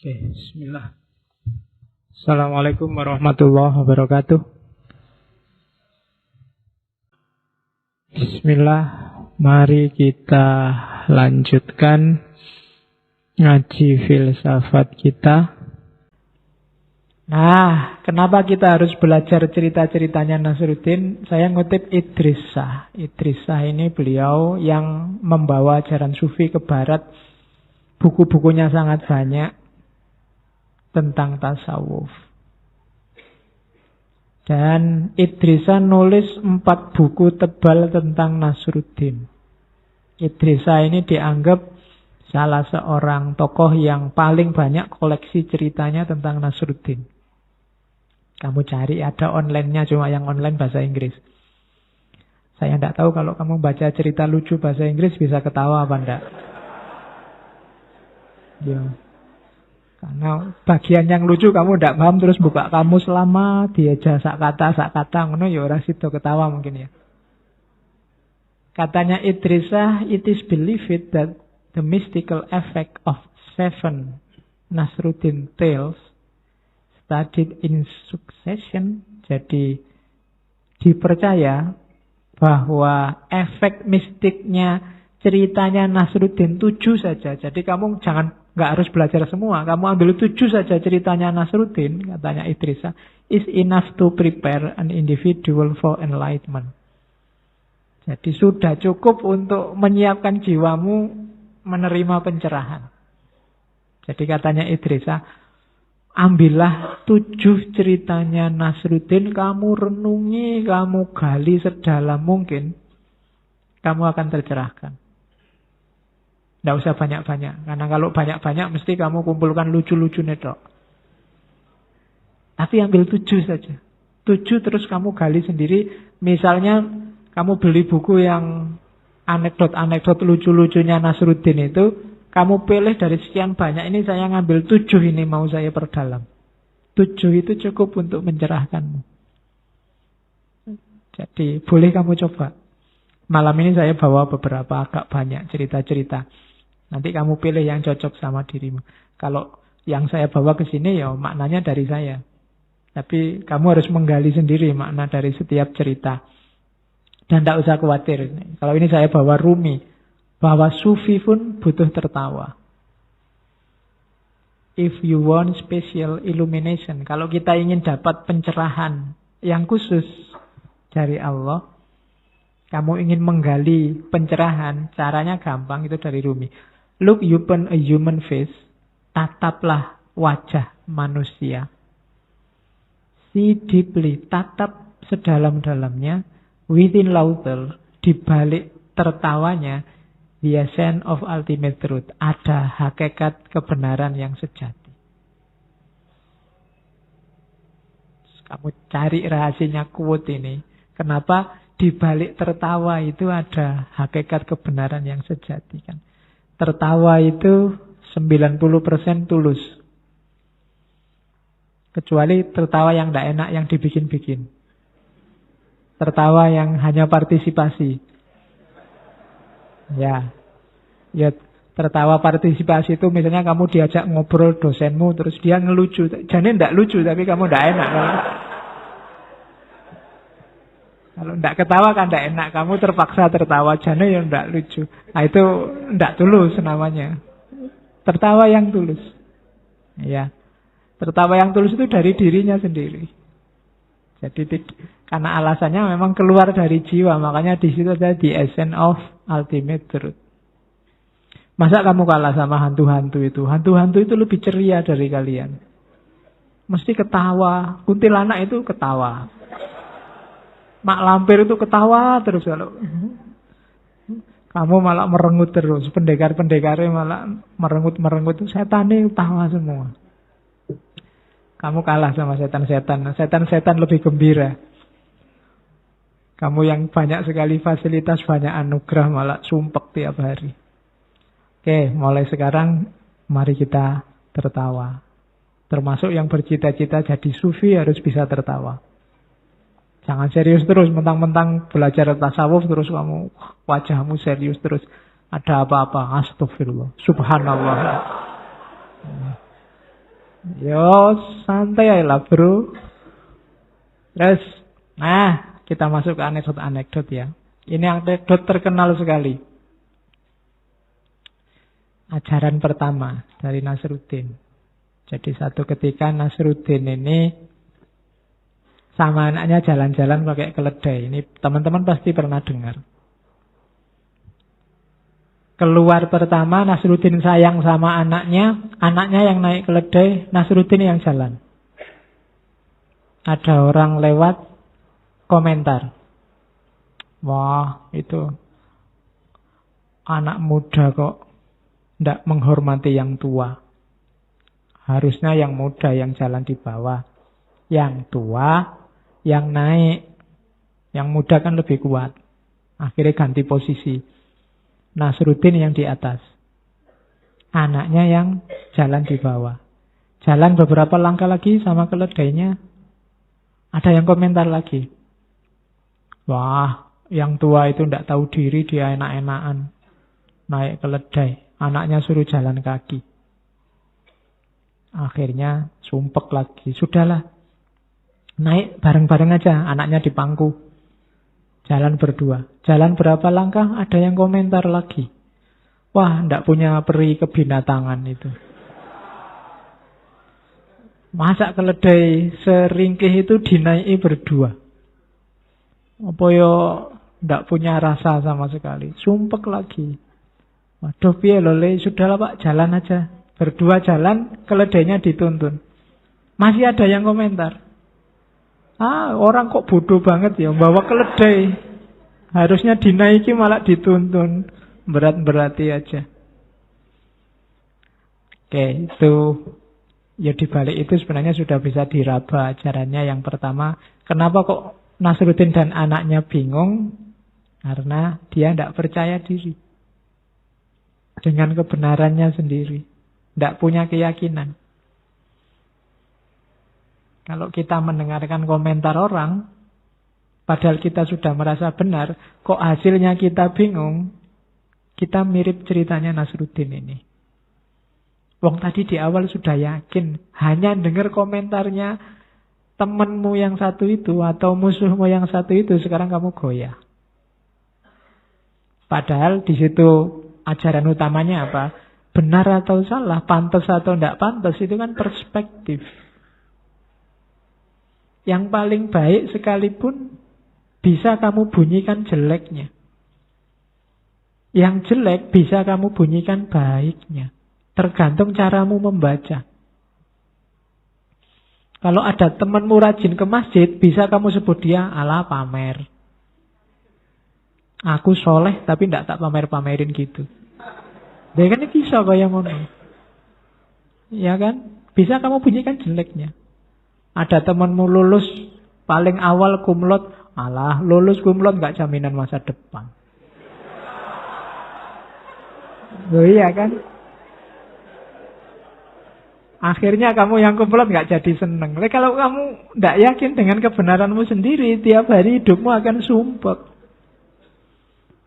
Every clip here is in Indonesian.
Oke, bismillah. Assalamualaikum warahmatullahi wabarakatuh. Bismillah, mari kita lanjutkan ngaji filsafat kita. Nah, kenapa kita harus belajar cerita-ceritanya Nasruddin? Saya ngutip Idris Shah. Idris Shah ini beliau yang membawa ajaran sufi ke barat. Buku-bukunya sangat banyak tentang tasawuf. Dan Idris Shah nulis 4 buku tebal tentang Nasruddin. Idris Shah ini dianggap salah seorang tokoh yang paling banyak koleksi ceritanya tentang Nasruddin. Kamu cari, ada online-nya, cuma yang online bahasa Inggris. Saya tidak tahu kalau kamu baca cerita lucu bahasa Inggris bisa ketawa apa enggak. Ya. Karena bagian yang lucu kamu tidak paham, terus buka kamus lama, diajak sak kata, ngono ya ora sida ketawa mungkin ya. Katanya Idris Shah, it is believed that the mystical effect of 7 Nasruddin tales studied in succession. Jadi dipercaya bahwa efek mistiknya ceritanya Nasruddin 7 saja. Jadi kamu nggak harus belajar semua. Kamu ambil 7 saja ceritanya Nasruddin, katanya Idris Shah, is enough to prepare an individual for enlightenment. Jadi sudah cukup untuk menyiapkan jiwamu menerima pencerahan. Jadi katanya Idris Shah, ambillah 7 ceritanya Nasruddin, kamu renungi, kamu gali sedalam mungkin, kamu akan tercerahkan. Tidak usah banyak-banyak. Karena kalau banyak-banyak mesti kamu kumpulkan lucu-lucu netok. Tapi ambil 7 saja. 7 terus kamu gali sendiri. Misalnya kamu beli buku yang anekdot-anekdot lucu-lucunya Nasruddin itu, kamu pilih dari sekian banyak, ini saya ngambil 7 ini mau saya perdalam. 7 itu cukup untuk mencerahkanmu. Jadi boleh kamu coba. Malam ini saya bawa beberapa agak banyak cerita-cerita. Nanti kamu pilih yang cocok sama dirimu. Kalau yang saya bawa ke sini ya maknanya dari saya. Tapi kamu harus menggali sendiri makna dari setiap cerita. Dan tidak usah khawatir. Kalau ini saya bawa Rumi. Bahwa sufi pun butuh tertawa. If you want special illumination. Kalau kita ingin dapat pencerahan yang khusus dari Allah, kamu ingin menggali pencerahan, caranya gampang, itu dari Rumi. Look upon a human face, tataplah wajah manusia. See deeply, tatap sedalam-dalamnya, within laughter, di balik tertawanya, the essence of ultimate truth, ada hakikat kebenaran yang sejati. Kamu cari rahasianya quote ini. Kenapa? Di balik tertawa itu ada hakikat kebenaran yang sejati kan. Tertawa itu 90% tulus. Kecuali tertawa yang tidak enak, yang dibikin-bikin. Tertawa yang hanya partisipasi. Ya, tertawa partisipasi itu misalnya kamu diajak ngobrol dosenmu, terus dia ngelucu. Jadi tidak lucu, tapi kamu tidak enak. Kalau tidak ketawa kan tidak enak. Kamu terpaksa tertawa. Jane ya tidak lucu. Nah itu tidak tulus namanya. Tertawa yang tulus. Ya. Tertawa yang tulus itu dari dirinya sendiri. Jadi karena alasannya memang keluar dari jiwa. Makanya di situ ada the essence of ultimate truth. Masa kamu kalah sama hantu-hantu itu? Hantu-hantu itu lebih ceria dari kalian. Mesti ketawa. Kuntilanak itu ketawa. Mak lampir itu ketawa terus kalau kamu malah merengut terus. Pendekar-pendekarnya malah merengut-merengut. Setannya ketawa semua. Kamu kalah sama setan-setan. Setan-setan lebih gembira. Kamu yang banyak sekali fasilitas, banyak anugerah, malah sumpek tiap hari. Oke, mulai sekarang mari kita tertawa. Termasuk yang bercita-cita jadi sufi harus bisa tertawa. Jangan serius terus, mentang-mentang belajar tasawuf terus kamu wajahmu serius terus. Ada apa-apa, astagfirullah, subhanallah. Yo, santai aja lah bro. Terus, nah kita masuk ke anekdot-anekdot ya. Ini anekdot terkenal sekali. Ajaran pertama dari Nasruddin. Jadi satu ketika Nasruddin ini sama anaknya jalan-jalan pakai keledai. Ini teman-teman pasti pernah dengar. Keluar pertama, Nasruddin sayang sama anaknya yang naik keledai, Nasruddin yang jalan. Ada orang lewat, komentar. Wah, itu anak muda kok tidak menghormati yang tua. Harusnya yang muda yang jalan di bawah. Yang tua yang naik. Yang muda kan lebih kuat. Akhirnya ganti posisi. Nasruddin yang di atas. Anaknya yang jalan di bawah. Jalan beberapa langkah lagi sama keledainya. Ada yang komentar lagi. Wah, yang tua itu tidak tahu diri, dia enak-enakan naik keledai. Anaknya suruh jalan kaki. Akhirnya sumpek lagi. Sudahlah. Naik bareng-bareng aja. Anaknya di pangku. Jalan berdua. Jalan berapa langkah, ada yang komentar lagi. Wah, ndak punya peri kebinatangan itu. Masa keledai seringkih itu dinaiki berdua? Apa yo ndak punya rasa sama sekali. Sumpek lagi. Waduh, piye lho, sudahlah Pak, jalan aja. Berdua jalan, keledainya dituntun. Masih ada yang komentar. Orang kok bodoh banget ya, bawa keledai. Harusnya dinaiki malah dituntun. Berat-berati aja. Oke, itu ya dibalik itu sebenarnya sudah bisa diraba ajarannya. Yang pertama, kenapa kok Nasruddin dan anaknya bingung? Karena dia tidak percaya diri dengan kebenarannya sendiri. Tidak punya keyakinan. Kalau kita mendengarkan komentar orang, padahal kita sudah merasa benar, kok hasilnya kita bingung, kita mirip ceritanya Nasruddin ini. Wong tadi di awal sudah yakin, hanya dengar komentarnya temanmu yang satu itu atau musuhmu yang satu itu, sekarang kamu goyah. Padahal di situ ajaran utamanya apa? Benar atau salah, pantas atau tidak pantas, itu kan perspektif. Yang paling baik sekalipun bisa kamu bunyikan jeleknya. Yang jelek bisa kamu bunyikan baiknya. Tergantung caramu membaca. Kalau ada temanmu rajin ke masjid, bisa kamu sebut dia ala pamer. Aku soleh tapi tidak tak pamer-pamerin gitu. Dia kan bisa kayak ngono. Ya kan? Bisa kamu bunyikan jeleknya. Ada temanmu lulus paling awal kumlot, alah lulus kumlot nggak jaminan masa depan. Loh iya kan? Akhirnya kamu yang kumlot nggak jadi seneng. Kalau kamu nggak yakin dengan kebenaranmu sendiri, tiap hari hidupmu akan sumpek.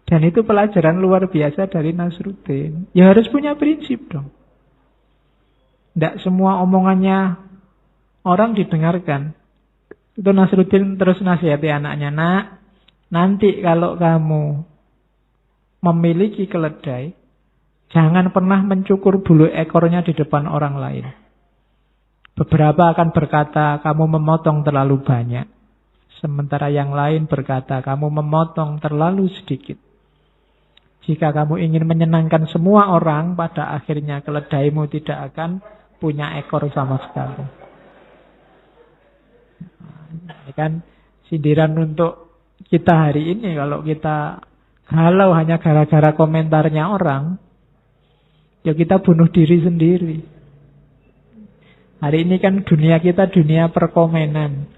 Dan itu pelajaran luar biasa dari Nasruddin. Ya harus punya prinsip dong. Tidak semua omongannya orang didengarkan. Itu Nasruddin terus nasihati anaknya. Nak, nanti kalau kamu memiliki keledai, jangan pernah mencukur bulu ekornya di depan orang lain. Beberapa akan berkata, kamu memotong terlalu banyak. Sementara yang lain berkata, kamu memotong terlalu sedikit. Jika kamu ingin menyenangkan semua orang, pada akhirnya keledaimu tidak akan punya ekor sama sekali. Ini kan sindiran untuk kita hari ini. Kalau kita galau hanya gara-gara komentarnya orang, ya kita bunuh diri sendiri. Hari ini kan dunia kita dunia perkomenan.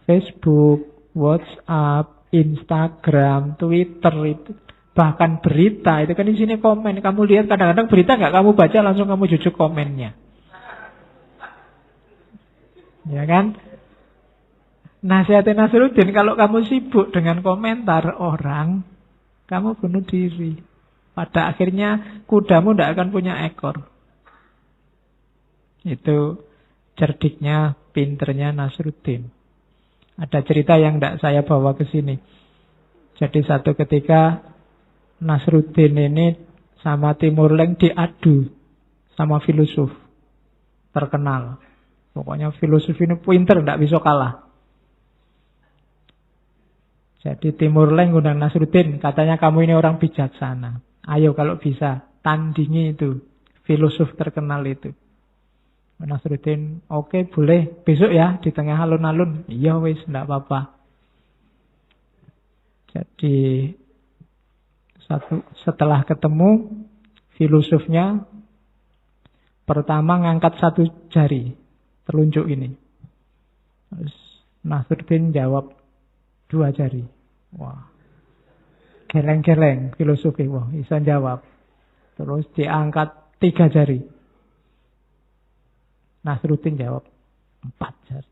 Facebook, WhatsApp, Instagram, Twitter itu. Bahkan berita, itu kan di sini komen. Kamu lihat kadang-kadang berita nggak kamu baca, langsung kamu jujuk komennya. Ya kan? Nasihatin Nasruddin, kalau kamu sibuk dengan komentar orang, kamu bunuh diri. Pada akhirnya kudamu tidak akan punya ekor. Itu cerdiknya, pinternya Nasruddin. Ada cerita yang tidak saya bawa ke sini. Jadi satu ketika Nasruddin ini sama Timur Leng diadu sama filosof terkenal. Pokoknya filosof ini pinter, tidak bisa kalah. Jadi Timur Leng undang Nasruddin, katanya kamu ini orang bijaksana. Ayo kalau bisa, tandingi itu filosof terkenal itu. Nasruddin, oke, boleh, besok ya di tengah alun-alun. Iya wis, tidak apa-apa. Jadi setelah ketemu, filosofnya pertama ngangkat satu jari, telunjuk ini. Terus Nasruddin jawab 2 jari. Wah, geleng-geleng filosofi. Wah, bisa jawab. Terus diangkat 3 jari. Nasruddin jawab 4 jari.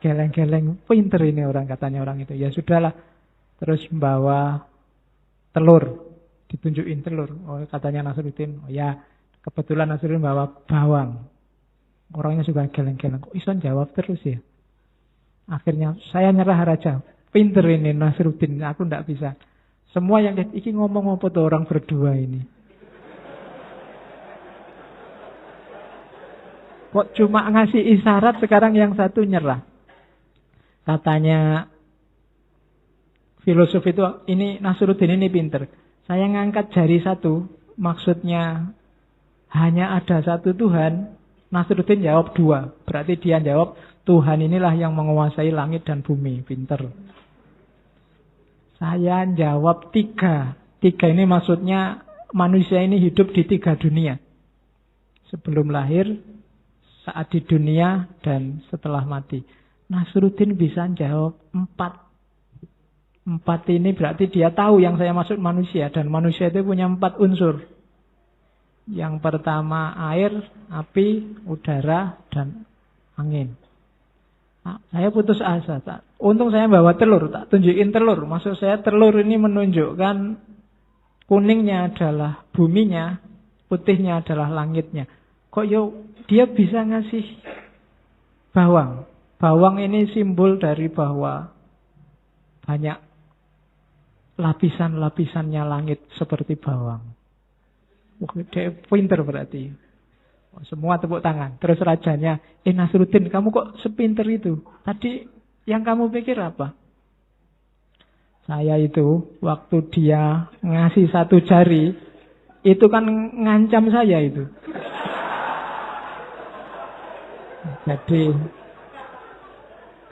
Geleng-geleng, pinter ini orang, katanya orang itu. Ya sudahlah. Terus bawa telur, ditunjukin telur. Oh, katanya Nasruddin, oh ya, kebetulan Nasruddin bawa bawang. Orangnya juga geleng-geleng. Kok bisa jawab terus ya? Akhirnya saya nyerah raja. Pinter ini Nasruddin, aku tidak bisa. Semua yang iki ngomong apa tuh orang berdua ini? Kok cuma ngasih isyarat, sekarang yang satu nyerah. Katanya filosof itu, ini Nasruddin ini pinter. Saya ngangkat jari satu, maksudnya hanya ada satu Tuhan. Nasruddin jawab 2. Berarti dia jawab, Tuhan inilah yang menguasai langit dan bumi. Pinter. Saya jawab 3. 3 ini maksudnya manusia ini hidup di 3 dunia. Sebelum lahir, saat di dunia, dan setelah mati. Nasruddin bisa jawab 4. 4 ini berarti dia tahu yang saya maksud manusia. Dan manusia itu punya 4 unsur. Yang pertama air, api, udara, dan angin. Nah, saya putus asa. Untung saya bawa telur, tak tunjukin telur. Maksud saya telur ini menunjukkan kuningnya adalah buminya, putihnya adalah langitnya. Kok dia bisa ngasih bawang. Bawang ini simbol dari bahwa banyak lapisan-lapisannya langit seperti bawang. Dia pinter berarti. Semua tepuk tangan. Terus rajanya, Nasruddin, kamu kok sepinter itu? Tadi yang kamu pikir apa? Saya itu, waktu dia ngasih 1 jari, itu kan ngancam saya itu. Jadi,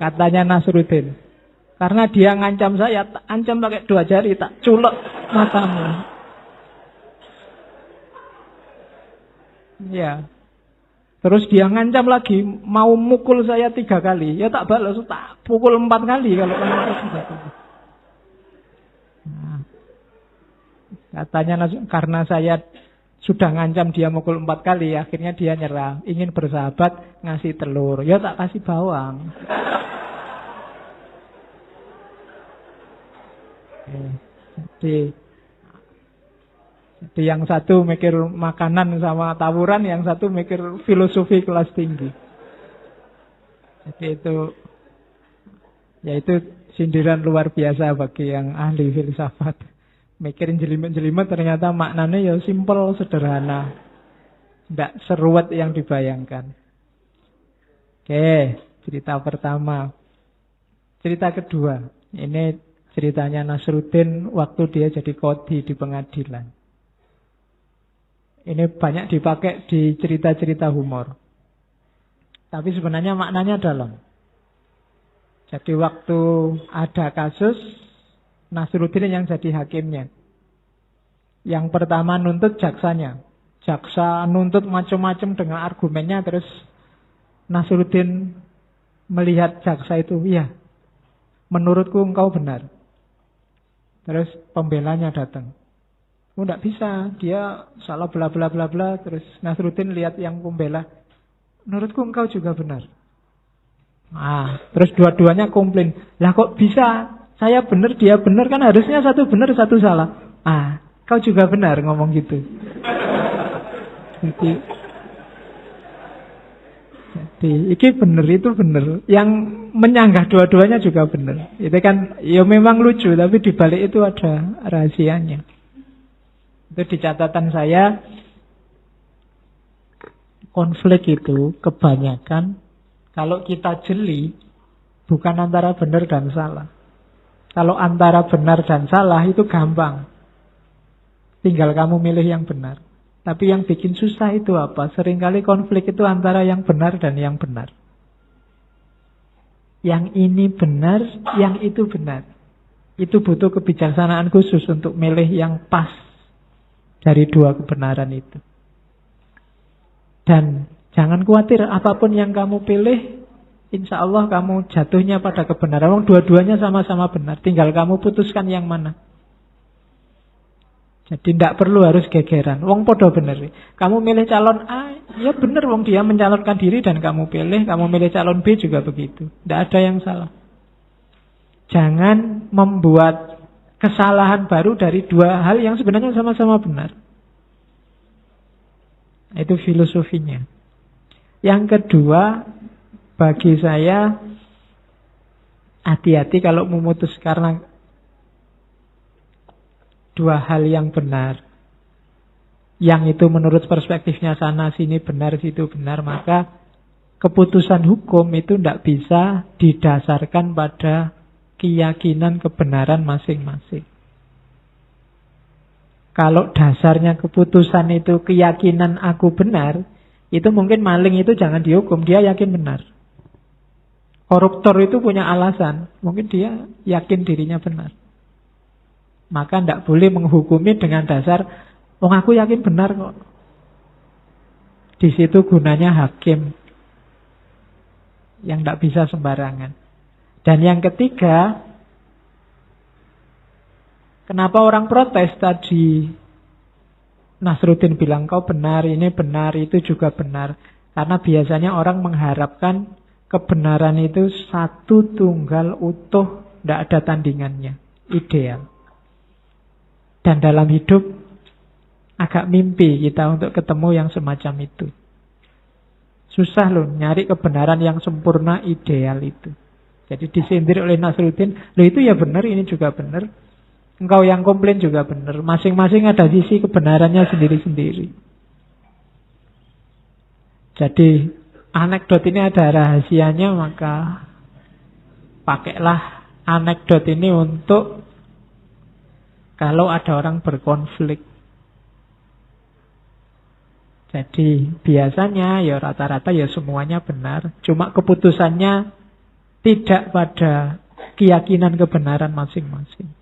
katanya Nasruddin, karena dia ngancam saya, tak ancam pakai 2 jari, tak culek matamu. Ya. Terus dia ngancam lagi, mau mukul saya 3 kali. Ya tak balas, tak pukul 4 kali kalau kamu nah, katanya karena saya sudah ngancam dia mukul 4 kali, akhirnya dia nyerah. Ingin bersahabat, ngasih telur. Ya tak kasih bawang. Jadi yang satu mikir makanan sama tawuran, yang satu mikir filosofi kelas tinggi. Jadi itu sindiran luar biasa bagi yang ahli filsafat. Mikirin jelimet-jelimet ternyata maknanya ya simpel, sederhana. Tidak seruat yang dibayangkan. Oke, cerita pertama. Cerita kedua. Ini ceritanya Nasruddin waktu dia jadi qadhi di pengadilan. Ini banyak dipakai di cerita-cerita humor. Tapi sebenarnya maknanya dalam. Jadi waktu ada kasus, Nasruddin yang jadi hakimnya. Yang pertama nuntut jaksanya. Jaksa nuntut macam-macam dengan argumennya, terus Nasruddin melihat jaksa itu, iya, menurutku engkau benar. Terus pembelanya datang. Oh, tidak bisa, dia salah bla bla bla bla. Terus Nasruddin lihat yang pembela, menurutku engkau juga benar. Terus dua-duanya komplain. Lah kok bisa? Saya benar, dia benar, kan harusnya satu benar, satu salah. Kau juga benar ngomong gitu. Jadi tadi. Iki bener, itu bener. Yang menyanggah dua-duanya juga bener. Itu kan ya memang lucu, tapi di balik itu ada rahasianya. Itu di catatan saya, konflik itu kebanyakan kalau kita jeli bukan antara benar dan salah. Kalau antara benar dan salah itu gampang. Tinggal kamu milih yang benar. Tapi yang bikin susah itu apa? Seringkali konflik itu antara yang benar dan yang benar. Yang ini benar, yang itu benar. Itu butuh kebijaksanaan khusus untuk milih yang pas dari dua kebenaran itu. Dan jangan khawatir, apapun yang kamu pilih, insya Allah kamu jatuhnya pada kebenaran. Dua-duanya sama-sama benar. Tinggal kamu putuskan yang mana. Jadi tidak perlu harus gegeran. Wong podo bener. Kamu milih calon A, ya bener wong dia mencalonkan diri dan kamu pilih. Kamu milih calon B juga begitu. Tidak ada yang salah. Jangan membuat kesalahan baru dari dua hal yang sebenarnya sama-sama benar. Itu filosofinya. Yang kedua, bagi saya, hati-hati kalau memutus karena dua hal yang benar. Yang itu menurut perspektifnya sana sini benar, situ benar. Maka keputusan hukum itu tidak bisa didasarkan pada keyakinan kebenaran masing-masing. Kalau dasarnya keputusan itu keyakinan aku benar, itu mungkin maling itu jangan dihukum, dia yakin benar. Koruptor itu punya alasan, mungkin dia yakin dirinya benar. Maka tidak boleh menghukumi dengan dasar, oh aku yakin benar kok. Di situ gunanya hakim yang tidak bisa sembarangan. Dan yang ketiga, kenapa orang protes tadi? Nasruddin bilang kau benar, ini benar, itu juga benar. Karena biasanya orang mengharapkan kebenaran itu satu tunggal utuh, tidak ada tandingannya, ideal. Dan dalam hidup agak mimpi kita untuk ketemu yang semacam itu. Susah loh nyari kebenaran yang sempurna ideal itu. Jadi disindir oleh Nasruddin, loh itu ya benar, ini juga benar. Engkau yang komplain juga benar. Masing-masing ada sisi kebenarannya sendiri-sendiri. Jadi anekdot ini ada rahasianya, maka pakailah anekdot ini untuk kalau ada orang berkonflik. Jadi biasanya ya rata-rata ya semuanya benar. Cuma keputusannya tidak pada keyakinan kebenaran masing-masing.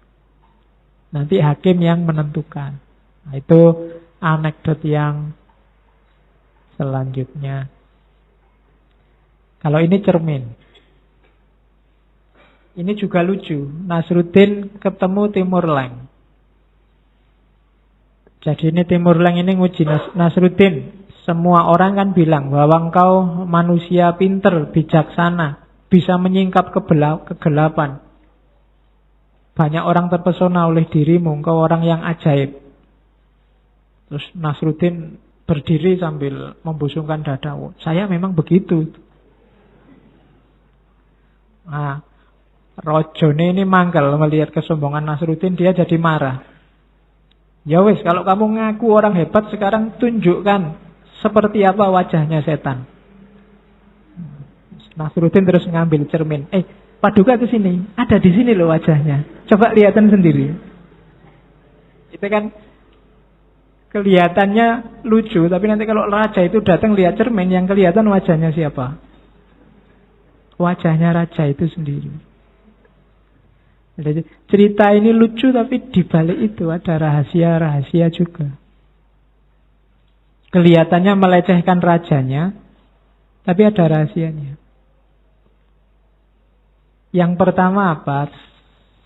Nanti hakim yang menentukan. Nah, itu anekdot yang selanjutnya. Kalau ini cermin. Ini juga lucu. Nasruddin ketemu Timur Leng. Jadi ini Timur Leng ini nguji Nasruddin. Semua orang kan bilang bahwa engkau manusia pinter, bijaksana, bisa menyingkap kegelapan. Banyak orang terpesona oleh dirimu, engkau orang yang ajaib. Terus Nasruddin berdiri sambil membusungkan dada. Saya memang begitu. Nah, Rojone ini mangkel melihat kesombongan Nasruddin, dia jadi marah. Ya wes, kalau kamu ngaku orang hebat, sekarang tunjukkan seperti apa wajahnya setan. Nasruddin terus ngambil cermin. Paduka ke sini, ada di sini loh wajahnya. Coba lihatan sendiri. Itu kan kelihatannya lucu, tapi nanti kalau raja itu datang lihat cermin, yang kelihatan wajahnya siapa? Wajahnya raja itu sendiri. Jadi cerita ini lucu, tapi di balik itu ada rahasia-rahasia juga. Kelihatannya melecehkan rajanya, tapi ada rahasianya. Yang pertama apa?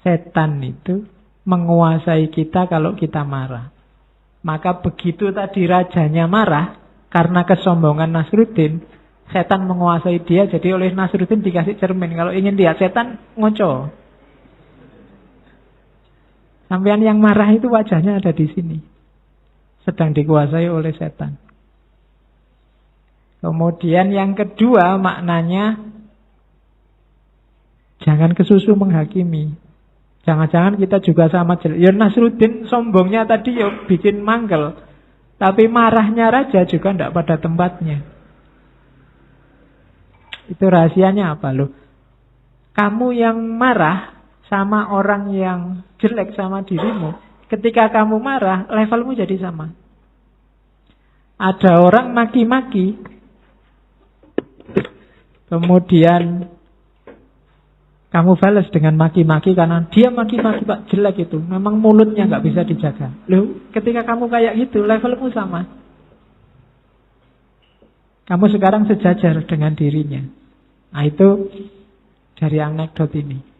Setan itu menguasai kita kalau kita marah. Maka begitu tadi rajanya marah karena kesombongan Nasruddin, setan menguasai dia. Jadi oleh Nasruddin dikasih cermin. Kalau ingin lihat setan, ngoco. Sampean yang marah itu wajahnya ada di sini. Sedang dikuasai oleh setan. Kemudian yang kedua maknanya, jangan kesusu menghakimi. Jangan-jangan kita juga sama jelek. Ya Nasruddin sombongnya tadi ya bikin mangkel. Tapi marahnya raja juga tidak pada tempatnya. Itu rahasianya apa loh? Kamu yang marah sama orang yang jelek sama dirimu, ketika kamu marah, levelmu jadi sama. Ada orang maki-maki, kemudian kamu balas dengan maki-maki karena dia maki-maki Pak, jelek itu. Memang mulutnya nggak bisa dijaga. Loh, ketika kamu kayak gitu, levelmu sama. Kamu sekarang sejajar dengan dirinya. Nah itu dari anekdot ini.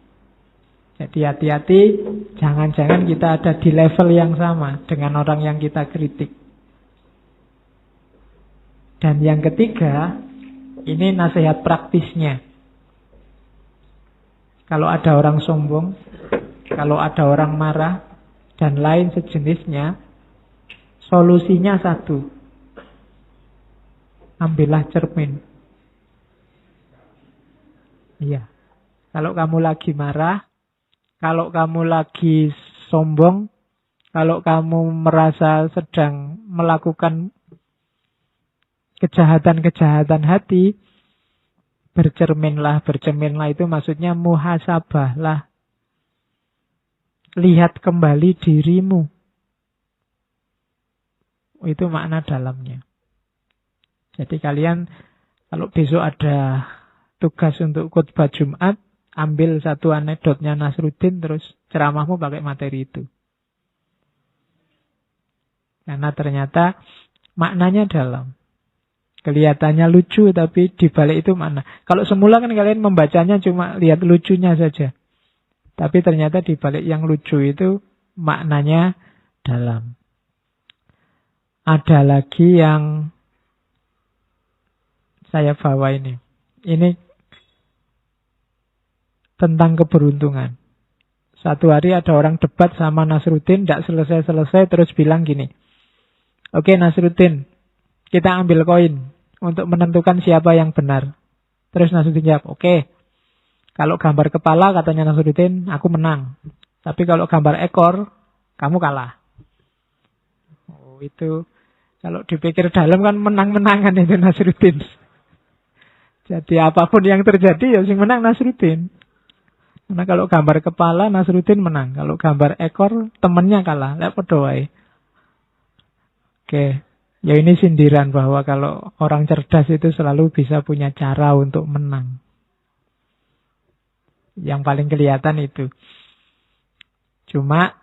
Jadi hati-hati, jangan-jangan kita ada di level yang sama dengan orang yang kita kritik. Dan yang ketiga, ini nasihat praktisnya. Kalau ada orang sombong, kalau ada orang marah, dan lain sejenisnya, solusinya satu. Ambillah cermin. Iya. Kalau kamu lagi marah, kalau kamu lagi sombong, kalau kamu merasa sedang melakukan kejahatan-kejahatan hati, bercerminlah itu maksudnya muhasabahlah. Lihat kembali dirimu. Itu makna dalamnya. Jadi kalian kalau besok ada tugas untuk khutbah Jumat, ambil satu anekdotnya Nasruddin terus ceramahmu pakai materi itu. Karena ternyata maknanya dalam. Kelihatannya lucu tapi dibalik itu mana? Kalau semula kan kalian membacanya cuma lihat lucunya saja. Tapi ternyata dibalik yang lucu itu maknanya dalam. Ada lagi yang saya bawa ini. Ini tentang keberuntungan. Satu hari ada orang debat sama Nasruddin, tidak selesai-selesai terus bilang gini. Oke Nasruddin, kita ambil koin untuk menentukan siapa yang benar. Terus Nasruddin jawab, oke. Kalau gambar kepala, katanya Nasruddin, aku menang. Tapi kalau gambar ekor, kamu kalah. Oh, itu kalau dipikir dalam kan menang-menangan itu Nasruddin. Jadi apapun yang terjadi, ya sing menang Nasruddin. Karena kalau gambar kepala, Nasruddin menang. Kalau gambar ekor, temennya kalah. Lihat doai. Oke. Ya ini sindiran bahwa kalau orang cerdas itu selalu bisa punya cara untuk menang. Yang paling kelihatan itu. Cuma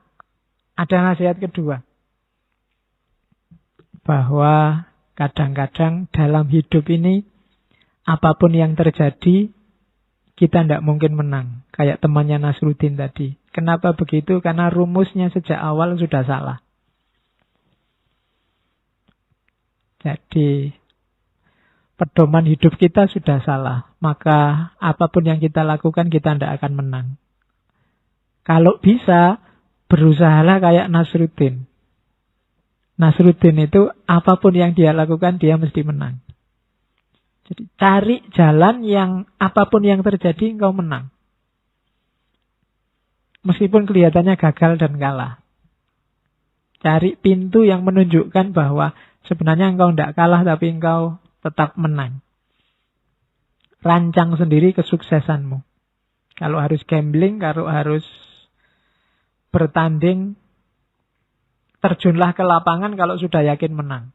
ada nasihat kedua. Bahwa kadang-kadang dalam hidup ini apapun yang terjadi kita tidak mungkin menang. Kayak temannya Nasruddin tadi. Kenapa begitu? Karena rumusnya sejak awal sudah salah. Jadi pedoman hidup kita sudah salah. Maka apapun yang kita lakukan kita tidak akan menang. Kalau bisa berusahalah kayak Nasruddin. Nasruddin itu apapun yang dia lakukan dia mesti menang. Jadi cari jalan yang apapun yang terjadi engkau menang. Meskipun kelihatannya gagal dan kalah. Cari pintu yang menunjukkan bahwa sebenarnya engkau tidak kalah tapi engkau tetap menang. Rancang sendiri kesuksesanmu. Kalau harus gambling, kalau harus bertanding, terjunlah ke lapangan kalau sudah yakin menang.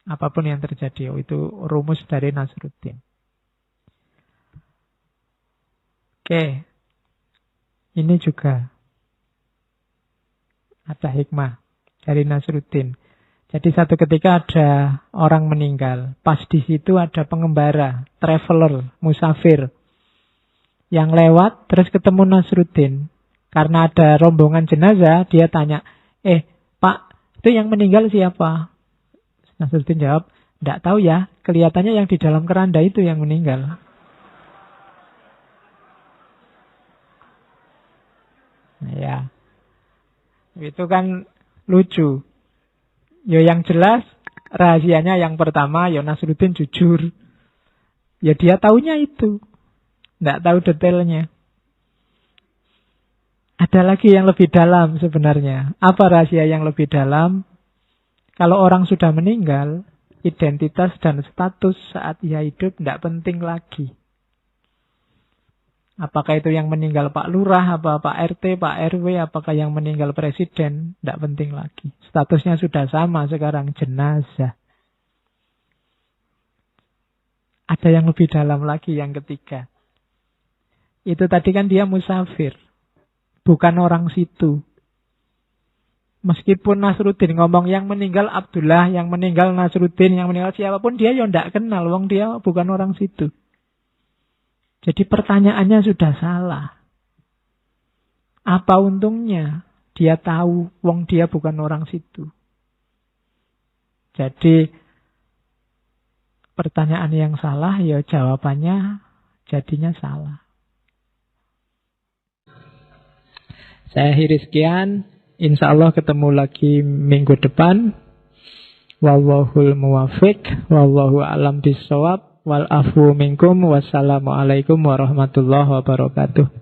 Apapun yang terjadi, itu rumus dari Nasruddin. Oke, ini juga ada hikmah dari Nasruddin. Jadi satu ketika ada orang meninggal. Pas di situ ada pengembara, traveler, musafir. Yang lewat terus ketemu Nasruddin. Karena ada rombongan jenazah, dia tanya, Pak, itu yang meninggal siapa? Nasruddin jawab, tidak tahu ya, kelihatannya yang di dalam keranda itu yang meninggal. Nah, ya, itu kan lucu. Ya yang jelas Rahasianya yang pertama, ya Nasruddin jujur. Ya dia taunya itu. Tidak tahu detailnya. Ada lagi yang lebih dalam sebenarnya. Apa rahasia yang lebih dalam? Kalau orang sudah meninggal, identitas dan status saat ia hidup tidak penting lagi. Apakah itu yang meninggal Pak Lurah, apa Pak RT, Pak RW, apakah yang meninggal Presiden, tidak penting lagi. Statusnya sudah sama sekarang, jenazah. Ada yang lebih dalam lagi, yang ketiga. Itu tadi kan dia musafir, bukan orang situ. Meskipun Nasruddin ngomong yang meninggal Abdullah, yang meninggal Nasruddin, yang meninggal siapapun, dia ya tidak kenal, wong dia bukan orang situ. Jadi pertanyaannya sudah salah. Apa untungnya? Dia tahu, wong dia bukan orang situ. Jadi pertanyaan yang salah, ya jawabannya jadinya salah. Saya akhiri sekian. Insya Allah ketemu lagi minggu depan. Wallahul muwafiq. Wallahu a'lam bishawab. Wal afu minkum. Wassalamualaikum warahmatullahi wabarakatuh.